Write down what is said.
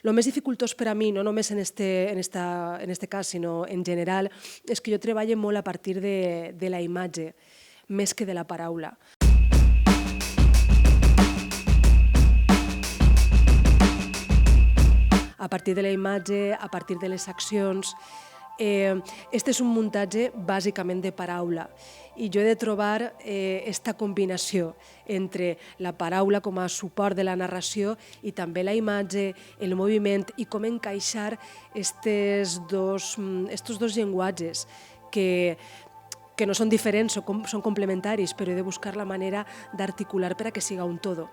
Lo més dificultós per a mi, no només en este cas, sinó en general, és que jo treballo molt a partir de la imatge, més que de la paraula. A partir de la imatge, a partir de les accions. Este és un muntatge bàsicament de paraula i jo he de trobar esta combinació entre la paraula com a suport de la narració i també la imatge, el moviment i com encaixar estos dos llenguatges que no són diferents, són complementaris, però he de buscar la manera d'articular per a que siga un todo.